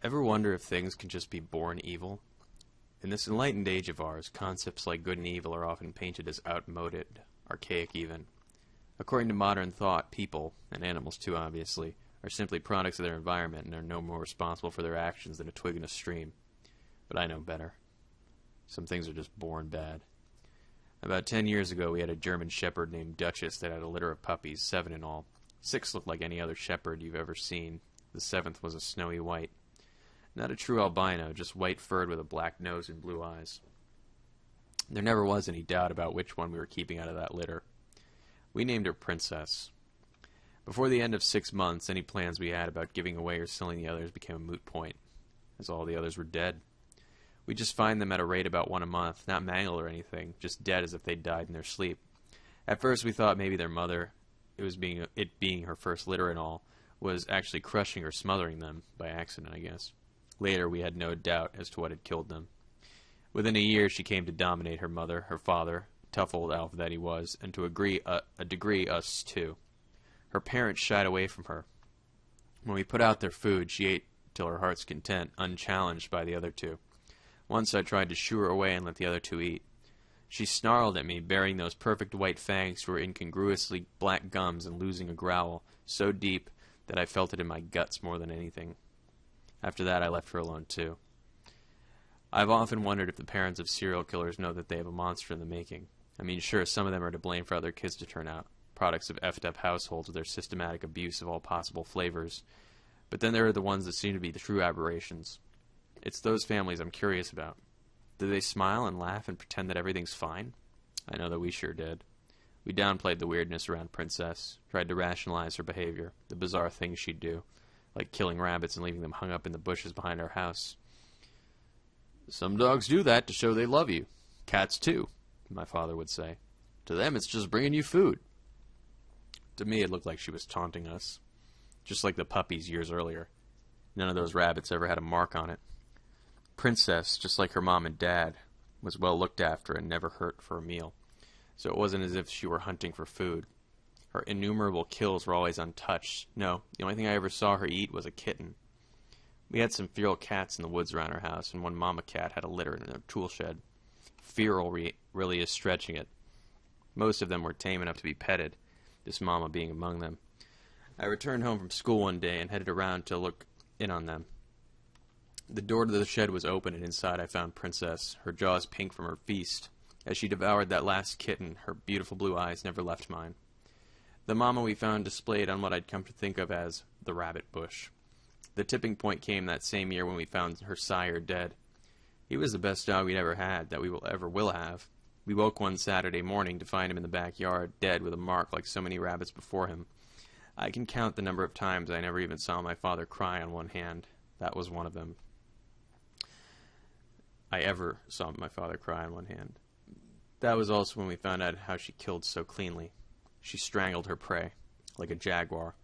Ever wonder if things can just be born evil? In this enlightened age of ours, concepts like good and evil are often painted as outmoded, archaic even. According to modern thought, people, and animals too obviously, are simply products of their environment and are no more responsible for their actions than a twig in a stream. But I know better. Some things are just born bad. About 10 years ago, we had a German shepherd named Duchess that had a litter of puppies, 7 in all. 6 looked like any other shepherd you've ever seen. The 7th was a snowy white. Not a true albino, just white-furred with a black nose and blue eyes. There never was any doubt about which one we were keeping out of that litter. We named her Princess. Before the end of 6 months, any plans we had about giving away or selling the others became a moot point, as all the others were dead. We just find them at a rate about 1 a month, not mangled or anything, just dead as if they'd died in their sleep. At first we thought maybe their mother, it being her first litter and all, was actually crushing or smothering them, by accident I guess. Later we had no doubt as to what had killed them. Within a year she came to dominate her mother, her father, tough old elf that he was, and to a degree us too. Her parents shied away from her. When we put out their food, she ate till her heart's content, unchallenged by the other two. Once I tried to shoo her away and let the other two eat. She snarled at me, baring those perfect white fangs to her incongruously black gums and losing a growl so deep that I felt it in my guts more than anything. After that, I left her alone too. I've often wondered if the parents of serial killers know that they have a monster in the making. I mean, sure, some of them are to blame for how their kids to turn out, products of effed-up households with their systematic abuse of all possible flavors. But then there are the ones that seem to be the true aberrations. It's those families I'm curious about. Do they smile and laugh and pretend that everything's fine? I know that we sure did. We downplayed the weirdness around Princess, tried to rationalize her behavior, the bizarre things she'd do, like killing rabbits and leaving them hung up in the bushes behind our house. Some dogs do that to show they love you. Cats too, my father would say. To them it's just bringing you food. To me it looked like she was taunting us, just like the puppies years earlier. None of those rabbits ever had a mark on it. Princess, just like her mom and dad, was well looked after and never hurt for a meal, so it wasn't as if she were hunting for food. Her innumerable kills were always untouched. No, the only thing I ever saw her eat was a kitten. We had some feral cats in the woods around our house, and one mama cat had a litter in her tool shed. Feral really is stretching it. Most of them were tame enough to be petted, this mama being among them. I returned home from school one day and headed around to look in on them. The door to the shed was open, and inside I found Princess, her jaws pink from her feast. As she devoured that last kitten, her beautiful blue eyes never left mine. The mama we found displayed on what I'd come to think of as the rabbit bush. The tipping point came that same year when we found her sire dead. He was the best dog we'd ever had, that we will have. We woke one Saturday morning to find him in the backyard, dead with a mark like so many rabbits before him. I can count the number of times I never even saw my father cry on one hand. That was one of them. I ever saw my father cry on one hand. That was also when we found out how she killed so cleanly. She strangled her prey, like a jaguar.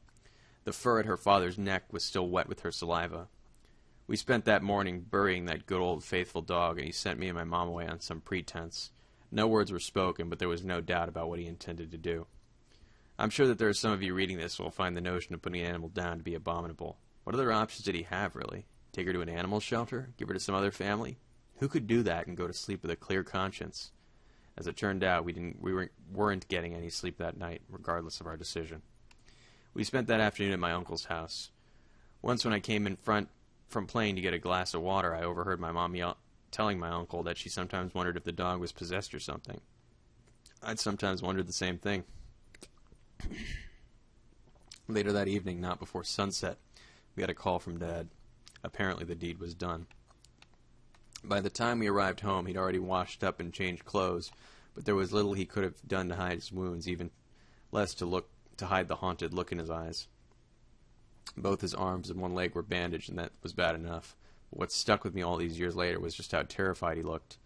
The fur at her father's neck was still wet with her saliva. We spent that morning burying that good old faithful dog, and he sent me and my mom away on some pretense. No words were spoken, but there was no doubt about what he intended to do. I'm sure that there are some of you reading this who will find the notion of putting an animal down to be abominable. What other options did he have, really? Take her to an animal shelter? Give her to some other family? Who could do that and go to sleep with a clear conscience? As it turned out, we weren't getting any sleep that night, regardless of our decision. We spent that afternoon at my uncle's house. Once when I came in front from playing to get a glass of water, I overheard my mom telling my uncle that she sometimes wondered if the dog was possessed or something. I'd sometimes wondered the same thing. Later that evening, not before sunset, we had a call from Dad. Apparently the deed was done. By the time we arrived home, he'd already washed up and changed clothes, but there was little he could have done to hide his wounds, even less to hide the haunted look in his eyes. Both his arms and one leg were bandaged, and that was bad enough. But what stuck with me all these years later was just how terrified he looked.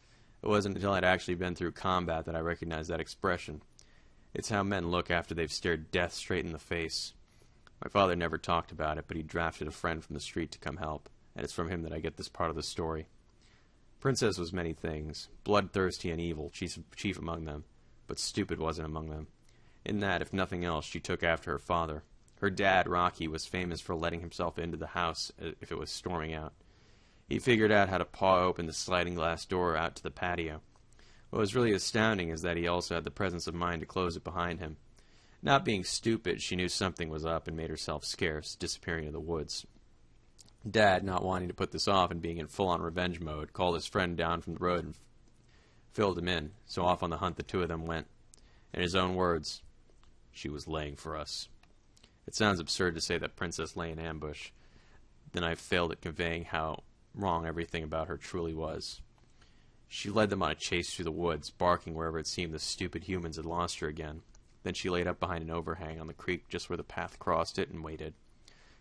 It wasn't until I'd actually been through combat that I recognized that expression. It's how men look after they've stared death straight in the face. My father never talked about it, but he drafted a friend from the street to come help, and it's from him that I get this part of the story. Princess was many things, bloodthirsty and evil, chief among them, but stupid wasn't among them. In that, if nothing else, she took after her father. Her dad, Rocky, was famous for letting himself into the house if it was storming out. He figured out how to paw open the sliding glass door out to the patio. What was really astounding is that he also had the presence of mind to close it behind him. Not being stupid, she knew something was up and made herself scarce, disappearing into the woods. Dad, not wanting to put this off and being in full-on revenge mode, called his friend down from the road and filled him in, so off on the hunt the two of them went. In his own words, "She was laying for us." It sounds absurd to say that Princess lay in ambush. Then I failed at conveying how wrong everything about her truly was. She led them on a chase through the woods, barking wherever it seemed the stupid humans had lost her again. Then she laid up behind an overhang on the creek just where the path crossed it and waited.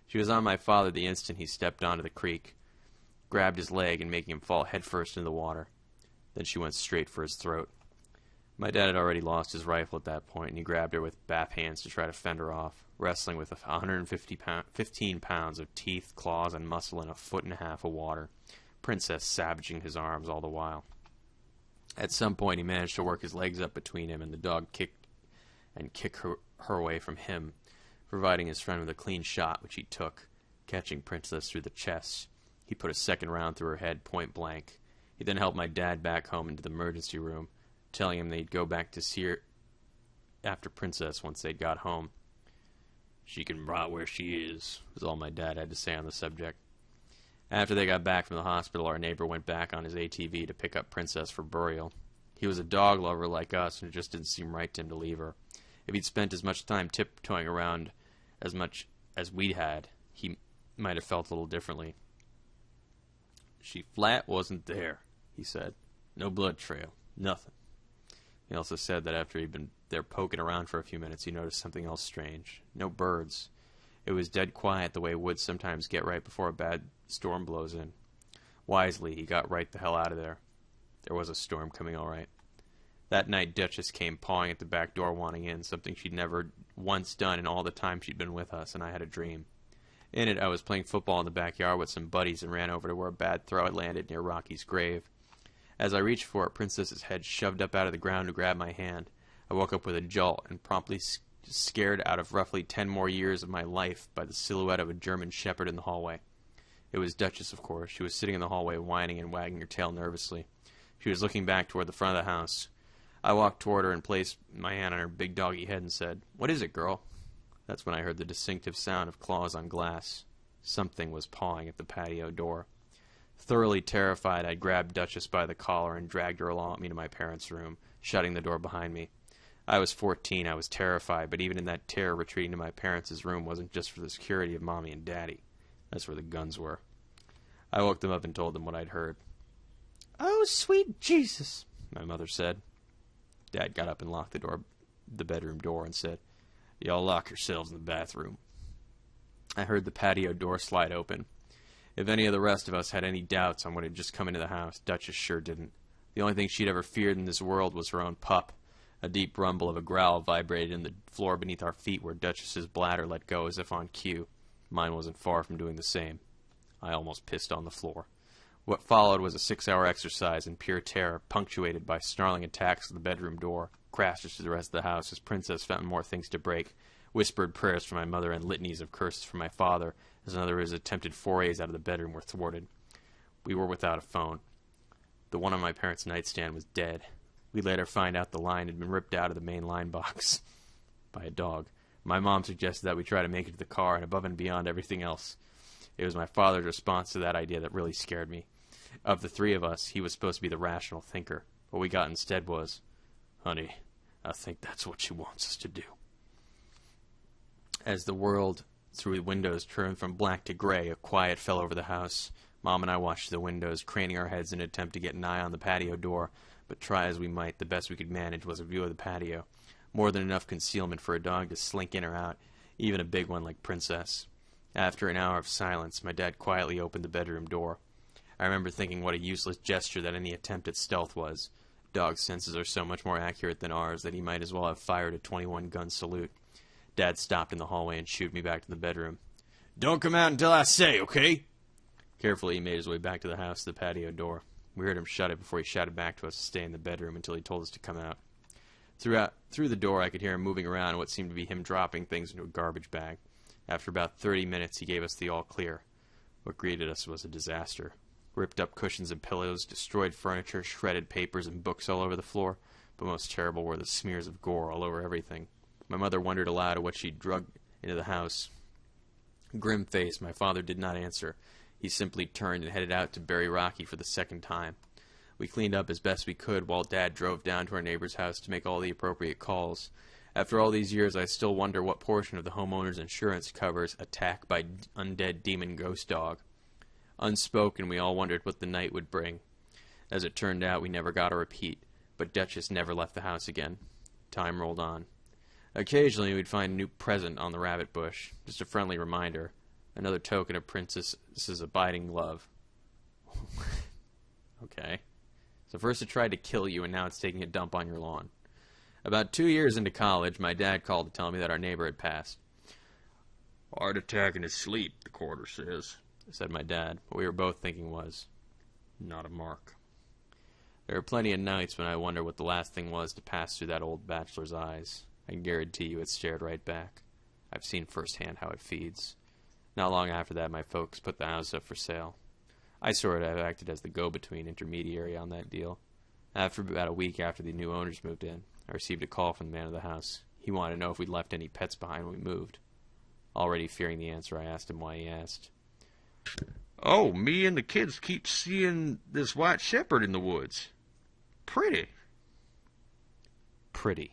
She was on my father the instant he stepped onto the creek, grabbed his leg and making him fall headfirst into the water. Then she went straight for his throat. My dad had already lost his rifle at that point, and he grabbed her with both hands to try to fend her off, wrestling with 15 pounds of teeth, claws, and muscle in a foot and a half of water, Princess savaging his arms all the while. At some point he managed to work his legs up between him and the dog kick her away from him, providing his friend with a clean shot, which he took, catching Princess through the chest. He put a second round through her head point blank. He then helped my dad back home into the emergency room, telling him they'd go back to see her after Princess once they'd got home. "She can rot where she is," was all my dad had to say on the subject. After they got back from the hospital, our neighbor went back on his ATV to pick up Princess for burial. He was a dog lover like us, and it just didn't seem right to him to leave her. If he'd spent as much time tiptoeing around as much as we had, he might have felt a little differently. "She flat wasn't there," he said. "No blood trail. Nothing." He also said that after he'd been there poking around for a few minutes, he noticed something else strange. No birds. It was dead quiet the way woods sometimes get right before a bad storm blows in. Wisely, he got right the hell out of there. There was a storm coming all right. That night, Duchess came pawing at the back door wanting in, something she'd never once done in all the time she'd been with us, and I had a dream. In it, I was playing football in the backyard with some buddies and ran over to where a bad throw had landed near Rocky's grave. As I reached for it, Princess's head shoved up out of the ground to grab my hand. I woke up with a jolt and promptly scared out of roughly 10 more years of my life by the silhouette of a German shepherd in the hallway. It was Duchess, of course. She was sitting in the hallway whining and wagging her tail nervously. She was looking back toward the front of the house. I walked toward her and placed my hand on her big doggy head and said, "What is it, girl?" That's when I heard the distinctive sound of claws on glass. Something was pawing at the patio door. Thoroughly terrified, I grabbed Duchess by the collar and dragged her along with me to my parents' room, shutting the door behind me. I was 14, I was terrified, but even in that terror, retreating to my parents' room wasn't just for the security of Mommy and Daddy. That's where the guns were. I woke them up and told them what I'd heard. "Oh, sweet Jesus," my mother said. Dad got up and locked the bedroom door, and said, "Y'all lock yourselves in the bathroom." I heard the patio door slide open. If any of the rest of us had any doubts on what had just come into the house, Duchess sure didn't. The only thing she'd ever feared in this world was her own pup. A deep rumble of a growl vibrated in the floor beneath our feet where Duchess's bladder let go as if on cue. Mine wasn't far from doing the same. I almost pissed on the floor. What followed was a 6-hour exercise in pure terror, punctuated by snarling attacks at the bedroom door, crashes to the rest of the house as Princess found more things to break, whispered prayers from my mother and litanies of curses from my father as another of his attempted forays out of the bedroom were thwarted. We were without a phone. The one on my parents' nightstand was dead. We later find out the line had been ripped out of the main line box by a dog. My mom suggested that we try to make it to the car, and above and beyond everything else. It was my father's response to that idea that really scared me. Of the three of us, he was supposed to be the rational thinker. What we got instead was, "Honey, I think that's what she wants us to do." As the world through the windows turned from black to gray, a quiet fell over the house. Mom and I watched the windows, craning our heads in an attempt to get an eye on the patio door, but try as we might, the best we could manage was a view of the patio. More than enough concealment for a dog to slink in or out, even a big one like Princess. After an hour of silence, my dad quietly opened the bedroom door. I remember thinking what a useless gesture that any attempt at stealth was. Dogs' senses are so much more accurate than ours that he might as well have fired a 21-gun salute. Dad stopped in the hallway and shooed me back to the bedroom. "Don't come out until I say, okay?" Carefully, he made his way back to the house to the patio door. We heard him shut it before he shouted back to us to stay in the bedroom until he told us to come out. Through the door, I could hear him moving around, what seemed to be him dropping things into a garbage bag. After about 30 minutes, he gave us the all-clear. What greeted us was a disaster. Ripped up cushions and pillows, destroyed furniture, shredded papers and books all over the floor, but most terrible were the smears of gore all over everything. My mother wondered aloud at what she'd drugged into the house. Grim-faced, my father did not answer. He simply turned and headed out to bury Rocky for the second time. We cleaned up as best we could while Dad drove down to our neighbor's house to make all the appropriate calls. After all these years, I still wonder what portion of the homeowner's insurance covers attack by undead demon ghost dog. Unspoken, we all wondered what the night would bring. As it turned out, we never got a repeat, but Duchess never left the house again. Time rolled on. Occasionally, we'd find a new present on the rabbit bush, just a friendly reminder, another token of Princess's abiding love. Okay. So first it tried to kill you, and now it's taking a dump on your lawn. About 2 years into college, my dad called to tell me that our neighbor had passed. "Heart attack in his sleep, the coroner says," said my dad. What we were both thinking was, not a mark. There are plenty of nights when I wonder what the last thing was to pass through that old bachelor's eyes. I can guarantee you it stared right back. I've seen firsthand how it feeds. Not long after that, my folks put the house up for sale. I sort of acted as the go-between intermediary on that deal. After about a week after the new owners moved in, I received a call from the man of the house. He wanted to know if we'd left any pets behind when we moved. Already fearing the answer, I asked him why he asked. "Oh, me and the kids keep seeing this white shepherd in the woods. Pretty." Pretty.